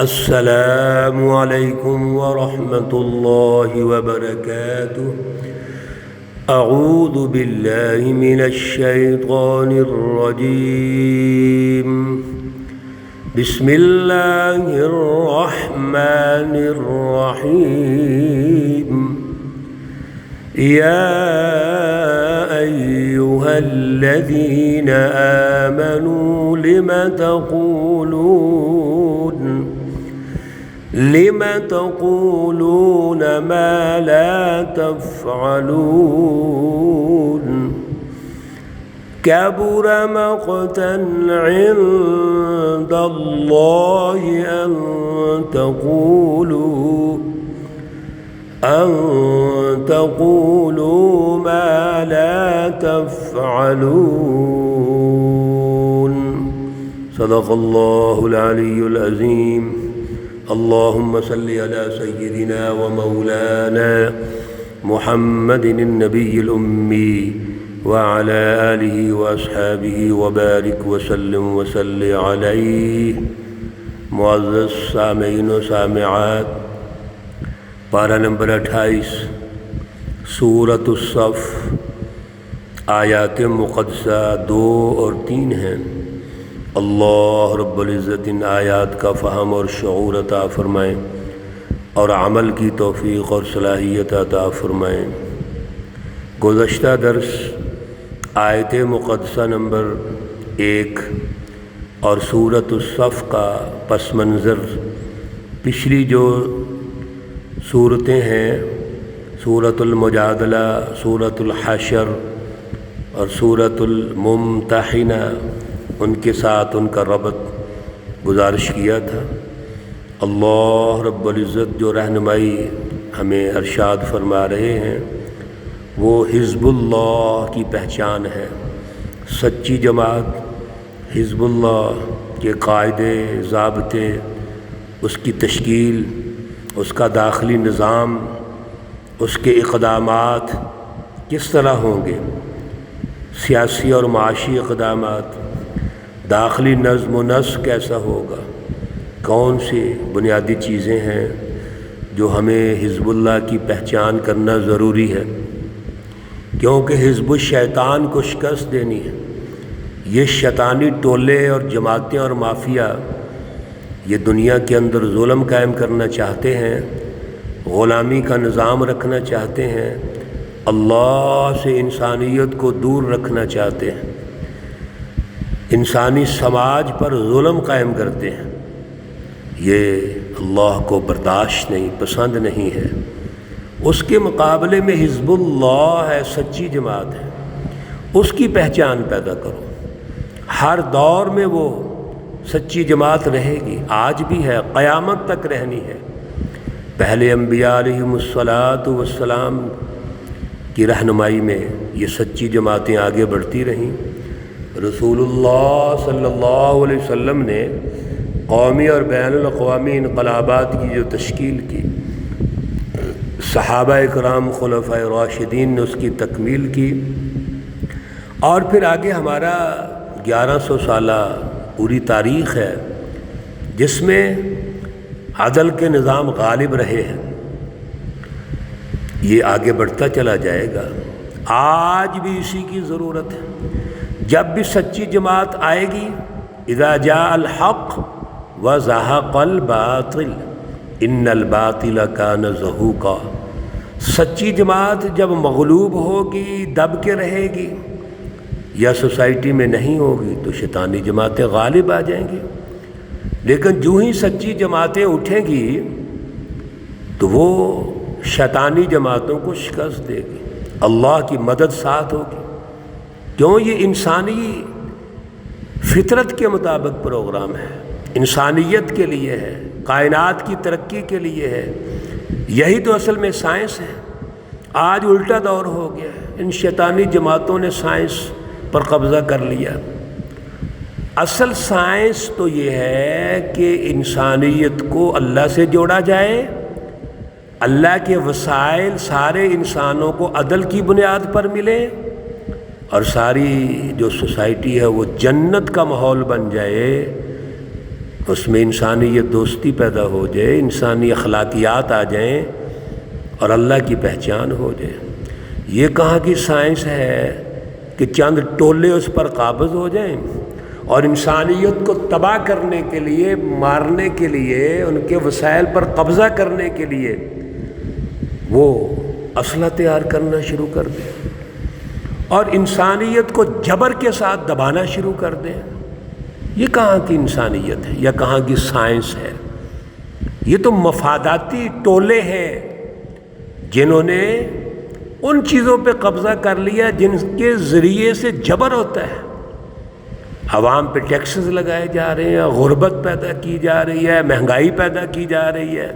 السلام علیکم ورحمۃ اللہ وبرکاتہ۔ اعوذ باللہ من الشیطان الرجیم، بسم اللہ الرحمن الرحیم۔ یا ایہا الذین آمنوا لم تقولون ما لا تفعلون، كبر مقتا عند الله أن تقولوا ما لا تفعلون۔ صدق اللہ العلی العظیم۔ اللهم صل على سيدنا ومولانا محمد النبي الأمي وعلى آله وأصحابه وبارك وسلم وصل عليه۔ معزز سامعین و سامعات، پارہ نمبر 28 سورۃ الصف، آیات مقدسہ 2 اور 3 ہیں۔ اللہ رب العزت ان آیات کا فہم اور شعور عطا فرمائیں اور عمل کی توفیق اور صلاحیت عطا فرمائیں۔ گزشتہ درس آیت مقدسہ نمبر 1 اور سورۃ الصف کا پس منظر، پچھلی جو صورتیں ہیں سورۃ المجادلہ، سورۃ الحشر اور سورۃ الممتحنہ، ان کے ساتھ ان کا ربط گزارش کیا تھا۔ اللہ رب العزت جو رہنمائی ہمیں ارشاد فرما رہے ہیں وہ حزب اللہ کی پہچان ہے۔ سچی جماعت حزب اللہ کے قاعدے، ضابطے، اس کی تشکیل، اس کا داخلی نظام، اس کے اقدامات کس طرح ہوں گے، سیاسی اور معاشی اقدامات، داخلی نظم و نسق کیسا ہوگا، کون سی بنیادی چیزیں ہیں جو ہمیں حزب اللہ کی پہچان کرنا ضروری ہے، کیونکہ حزب الشیطان کو شکست دینی ہے۔ یہ شیطانی ٹولے اور جماعتیں اور مافیا یہ دنیا کے اندر ظلم قائم کرنا چاہتے ہیں، غلامی کا نظام رکھنا چاہتے ہیں، اللہ سے انسانیت کو دور رکھنا چاہتے ہیں، انسانی سماج پر ظلم قائم کرتے ہیں۔ یہ اللہ کو برداشت نہیں، پسند نہیں ہے۔ اس کے مقابلے میں حزب اللہ ہے، سچی جماعت ہے، اس کی پہچان پیدا کرو۔ ہر دور میں وہ سچی جماعت رہے گی، آج بھی ہے، قیامت تک رہنی ہے۔ پہلے انبیاء علیہم السلام کی رہنمائی میں یہ سچی جماعتیں آگے بڑھتی رہیں۔ رسول اللہ صلی اللہ علیہ وسلم نے قومی اور بین الاقوامی انقلابات کی جو تشکیل کی، صحابہ اکرام خلفائے راشدین نے اس کی تکمیل کی، اور پھر آگے ہمارا 1100 سالہ پوری تاریخ ہے جس میں عدل کے نظام غالب رہے ہیں۔ یہ آگے بڑھتا چلا جائے گا، آج بھی اسی کی ضرورت ہے۔ جب بھی سچی جماعت آئے گی، اذا جاء الحق وزهق الباطل ان الباطل کان زہوقا۔ سچی جماعت جب مغلوب ہوگی، دب کے رہے گی، یا سوسائٹی میں نہیں ہوگی تو شیطانی جماعتیں غالب آ جائیں گی۔ لیکن جو ہی سچی جماعتیں اٹھیں گی تو وہ شیطانی جماعتوں کو شکست دے گی، اللہ کی مدد ساتھ ہوگی، کیوں یہ انسانی فطرت کے مطابق پروگرام ہے، انسانیت کے لیے ہے، کائنات کی ترقی کے لیے ہے۔ یہی تو اصل میں سائنس ہے۔ آج الٹا دور ہو گیا ہے، ان شیطانی جماعتوں نے سائنس پر قبضہ کر لیا۔ اصل سائنس تو یہ ہے کہ انسانیت کو اللہ سے جوڑا جائے، اللہ کے وسائل سارے انسانوں کو عدل کی بنیاد پر ملے، اور ساری جو سوسائٹی ہے وہ جنت کا ماحول بن جائے۔ اس میں انسانیت دوستی پیدا ہو جائے، انسانی اخلاقیات آ جائیں اور اللہ کی پہچان ہو جائے۔ یہ کہاں کی سائنس ہے کہ چند ٹولے اس پر قابض ہو جائیں اور انسانیت کو تباہ کرنے کے لیے، مارنے کے لیے، ان کے وسائل پر قبضہ کرنے کے لیے وہ اسلحہ تیار کرنا شروع کر دیں اور انسانیت کو جبر کے ساتھ دبانا شروع کر دیں۔ یہ کہاں کی انسانیت ہے یا کہاں کی سائنس ہے؟ یہ تو مفاداتی ٹولے ہیں جنہوں نے ان چیزوں پہ قبضہ کر لیا جن کے ذریعے سے جبر ہوتا ہے۔ عوام پہ ٹیکسز لگائے جا رہے ہیں، غربت پیدا کی جا رہی ہے، مہنگائی پیدا کی جا رہی ہے۔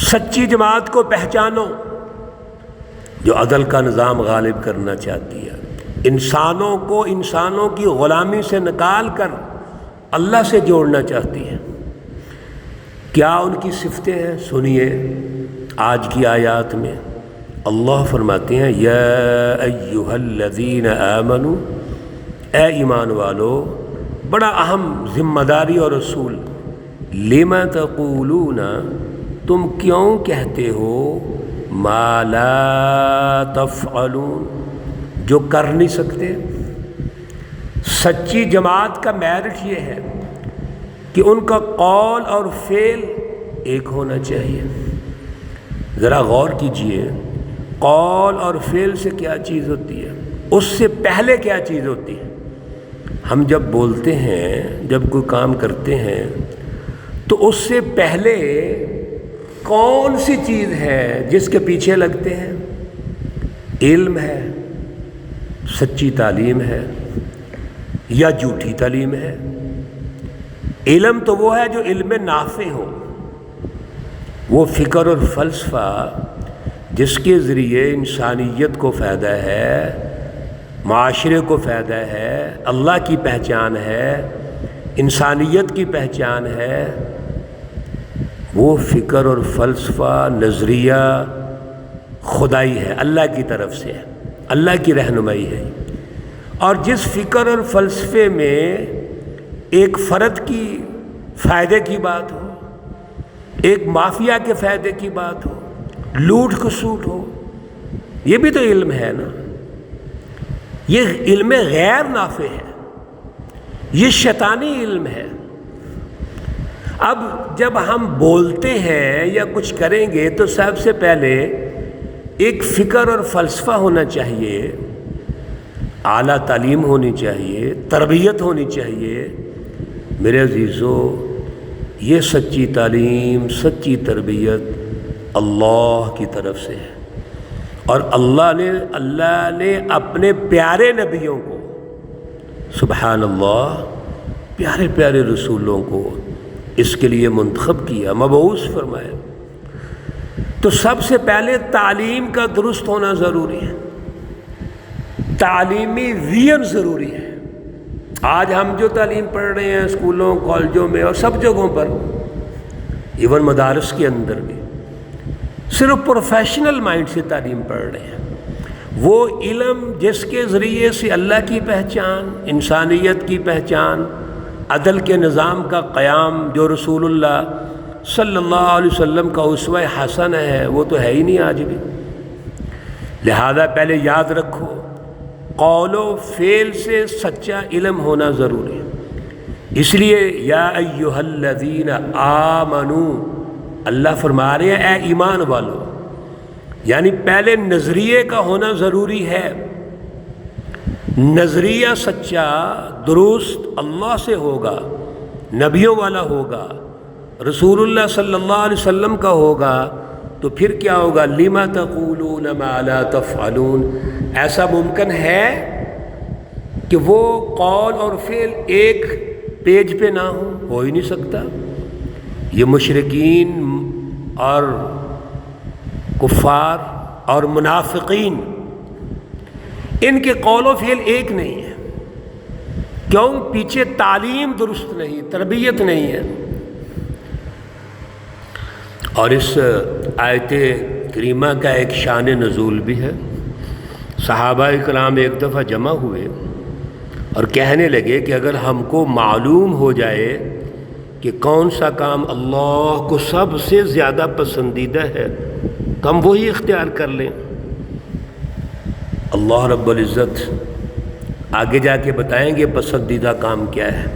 سچی جماعت کو پہچانو جو عدل کا نظام غالب کرنا چاہتی ہے، انسانوں کو انسانوں کی غلامی سے نکال کر اللہ سے جوڑنا چاہتی ہے۔ کیا ان کی صفتیں ہیں؟ سنیے آج کی آیات میں اللہ فرماتے ہیں یا ایھا الذین آمنوا، اے ایمان والو، بڑا اہم ذمہ داری اور اصول، لم تقولون، تم کیوں کہتے ہو، ما لا تفعلون، جو کر نہیں سکتے۔ سچی جماعت کا میرٹ یہ ہے کہ ان کا قول اور فعل ایک ہونا چاہیے۔ ذرا غور کیجئے، قول اور فعل سے کیا چیز ہوتی ہے، اس سے پہلے کیا چیز ہوتی ہے؟ ہم جب بولتے ہیں، جب کوئی کام کرتے ہیں تو اس سے پہلے کون سی چیز ہے جس کے پیچھے لگتے ہیں؟ علم ہے، سچی تعلیم ہے یا جھوٹی تعلیم ہے؟ علم تو وہ ہے جو علم نافع ہو، وہ فکر اور فلسفہ جس کے ذریعے انسانیت کو فائدہ ہے، معاشرے کو فائدہ ہے، اللہ کی پہچان ہے، انسانیت کی پہچان ہے۔ وہ فکر اور فلسفہ، نظریہ خدائی ہے، اللہ کی طرف سے ہے، اللہ کی رہنمائی ہے۔ اور جس فکر اور فلسفے میں ایک فرد کی فائدے کی بات ہو، ایک مافیا کے فائدے کی بات ہو، لوٹ کھسوٹ ہو، یہ بھی تو علم ہے نا۔ یہ علم غیر نافع ہے، یہ شیطانی علم ہے۔ اب جب ہم بولتے ہیں یا کچھ کریں گے تو سب سے پہلے ایک فکر اور فلسفہ ہونا چاہیے، اعلیٰ تعلیم ہونی چاہیے، تربیت ہونی چاہیے۔ میرے عزیزو، یہ سچی تعلیم، سچی تربیت اللہ کی طرف سے ہے، اور اللہ نے اپنے پیارے نبیوں کو، سبحان اللہ، پیارے پیارے رسولوں کو اس کے لیے منتخب کیا، مبعوث فرمایا۔ تو سب سے پہلے تعلیم کا درست ہونا ضروری ہے، تعلیمی ویژن ضروری ہے۔ آج ہم جو تعلیم پڑھ رہے ہیں اسکولوں، کالجوں میں اور سب جگہوں پر، ایون مدارس کے اندر بھی، صرف پروفیشنل مائنڈ سے تعلیم پڑھ رہے ہیں۔ وہ علم جس کے ذریعے سے اللہ کی پہچان، انسانیت کی پہچان، عدل کے نظام کا قیام، جو رسول اللہ صلی اللہ علیہ وسلم کا اسوہ حسن ہے، وہ تو ہے ہی نہیں آج بھی۔ لہذا پہلے یاد رکھو، قول و فعل سے سچا علم ہونا ضروری ہے۔ اس لیے یا ایھا الذین آمنوا، اللہ فرما رہے ہیں اے ایمان والو، یعنی پہلے نظریے کا ہونا ضروری ہے۔ نظریہ سچا درست اللہ سے ہوگا، نبیوں والا ہوگا، رسول اللہ صلی اللہ علیہ وسلم کا ہوگا، تو پھر کیا ہوگا؟ لما تقولون ما لا تفعلون۔ ایسا ممکن ہے کہ وہ قول اور فعل ایک پیج پہ نہ ہو ہی نہیں سکتا۔ یہ مشرکین اور کفار اور منافقین، ان کے قول و فعل ایک نہیں ہے۔ کیوں؟ پیچھے تعلیم درست نہیں، تربیت نہیں ہے۔ اور اس آیت کریمہ کا ایک شان نزول بھی ہے۔ صحابہ کرام ایک دفعہ جمع ہوئے اور کہنے لگے کہ اگر ہم کو معلوم ہو جائے کہ کون سا کام اللہ کو سب سے زیادہ پسندیدہ ہے تو ہم وہی اختیار کر لیں۔ اللہ رب العزت آگے جا کے بتائیں گے پسندیدہ کام کیا ہے،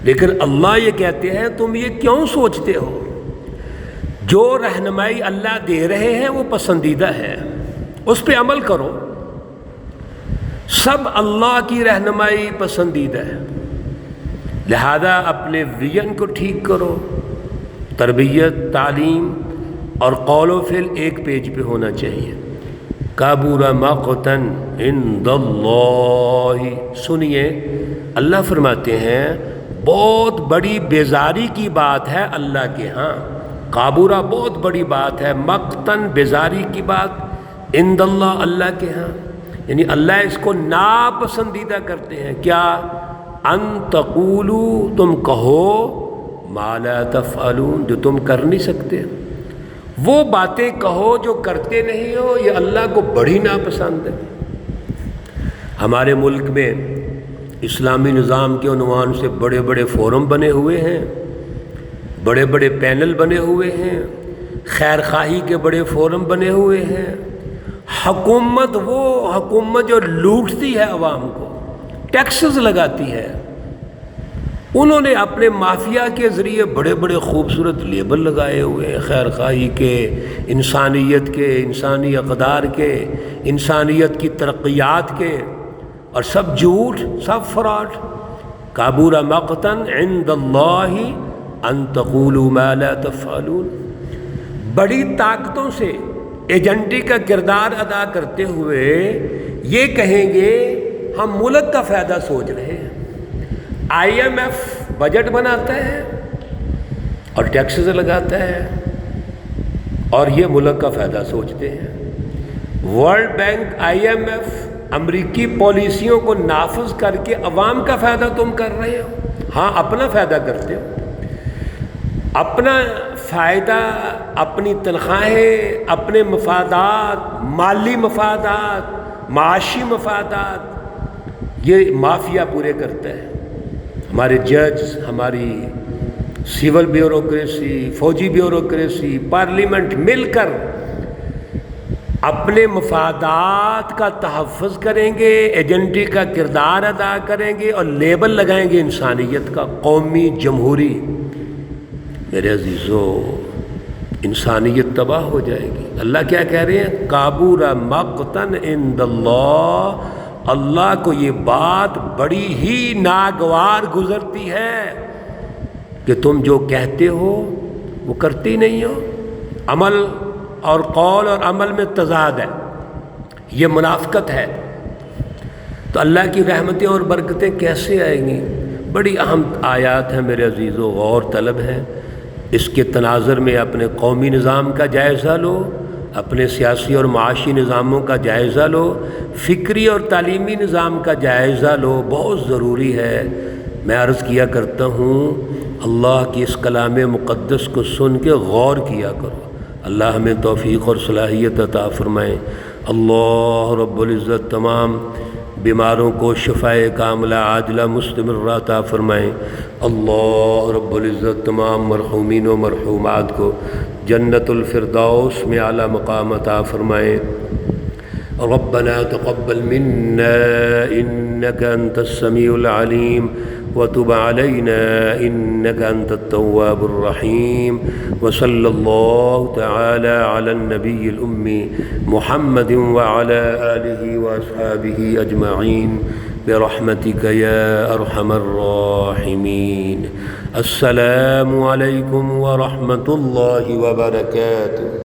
لیکن اللہ یہ کہتے ہیں تم یہ کیوں سوچتے ہو؟ جو رہنمائی اللہ دے رہے ہیں وہ پسندیدہ ہے، اس پہ عمل کرو۔ سب اللہ کی رہنمائی پسندیدہ ہے، لہذا اپنے ویژن کو ٹھیک کرو۔ تربیت، تعلیم اور قول و فعل ایک پیج پہ ہونا چاہیے۔ کابر مقتا عند اللہ، سنیے اللہ فرماتے ہیں بہت بڑی بیزاری کی بات ہے اللہ کے ہاں۔ کابورہ بہت بڑی بات ہے، مقتن بیزاری کی بات، عند اللہ اللہ کے ہاں، یعنی اللہ اس کو ناپسندیدہ کرتے ہیں۔ کیا؟ ان تقولوا، تم کہو، ما لا تفعلون، جو تم کر نہیں سکتے، وہ باتیں کہو جو کرتے نہیں ہو، یہ اللہ کو بڑی ناپسند ہے۔ ہمارے ملک میں اسلامی نظام کے عنوان سے بڑے بڑے فورم بنے ہوئے ہیں، بڑے بڑے پینل بنے ہوئے ہیں، خیر خواہی کے بڑے فورم بنے ہوئے ہیں۔ حکومت، وہ حکومت جو لوٹتی ہے عوام کو، ٹیکسز لگاتی ہے، انہوں نے اپنے مافیا کے ذریعے بڑے بڑے خوبصورت لیبل لگائے ہوئے ہیں، خیر خواہی کے، انسانیت کے، انسانی اقدار کے، انسانیت کی ترقیات کے، اور سب جھوٹ، سب فراڈ۔ کابر مقتا عند اللہ ان تقولوا ما لا تفعلون۔ بڑی طاقتوں سے ایجنٹی کا کردار ادا کرتے ہوئے یہ کہیں گے ہم ملک کا فائدہ سوچ رہے ہیں۔ آئی ایم ایف بجٹ بناتا ہے اور ٹیکسز لگاتا ہے اور یہ ملک کا فائدہ سوچتے ہیں۔ World bank, I M F امریکی پالیسیوں کو نافذ کر کے عوام کا فائدہ تم کر رہے ہو۔ ہاں اپنا فائدہ کرتے ہو، اپنا فائدہ، اپنی تنخواہیں، اپنے مفادات، مالی مفادات، معاشی مفادات، یہ مافیا پورے کرتا ہے۔ ہمارے جج، ہماری سول بیوروکریسی، فوجی بیوروکریسی، پارلیمنٹ مل کر اپنے مفادات کا تحفظ کریں گے، ایجنٹی کا کردار ادا کریں گے اور لیبل لگائیں گے انسانیت کا، قومی، جمہوری۔ میرے عزیزو، انسانیت تباہ ہو جائے گی۔ اللہ کیا کہہ رہے ہیں؟ کابر مقتا عند اللہ، اللہ کو یہ بات بڑی ہی ناگوار گزرتی ہے کہ تم جو کہتے ہو وہ کرتی نہیں ہو۔ عمل اور قول اور عمل میں تضاد ہے، یہ منافقت ہے۔ تو اللہ کی رحمتیں اور برکتیں کیسے آئیں گی؟ بڑی اہم آیات ہیں میرے عزیزو، غور طلب ہے۔ اس کے تناظر میں اپنے قومی نظام کا جائزہ لو، اپنے سیاسی اور معاشی نظاموں کا جائزہ لو، فکری اور تعلیمی نظام کا جائزہ لو، بہت ضروری ہے۔ میں عرض کیا کرتا ہوں اللہ کی اس کلام مقدس کو سن کے غور کیا کرو۔ اللہ ہمیں توفیق اور صلاحیت عطا فرمائے۔ اللہ رب العزت تمام بیماروں کو شفائے کاملہ عاجلہ مستمرہ عطا فرمائے۔ اللہ رب العزت تمام مرحومین و مرحومات کو جنت الفردوس میں اعلیٰ مقام عطا فرمائے۔ ربنا تقبل منا انك انت السميع العليم وتب علينا انك انت التواب الرحيم، وصلى الله تعالى على النبي الأمي محمد وعلى آله وأصحابه أجمعين برحمتك يا أرحم الراحمين۔ السلام عليكم ورحمة الله وبركاته۔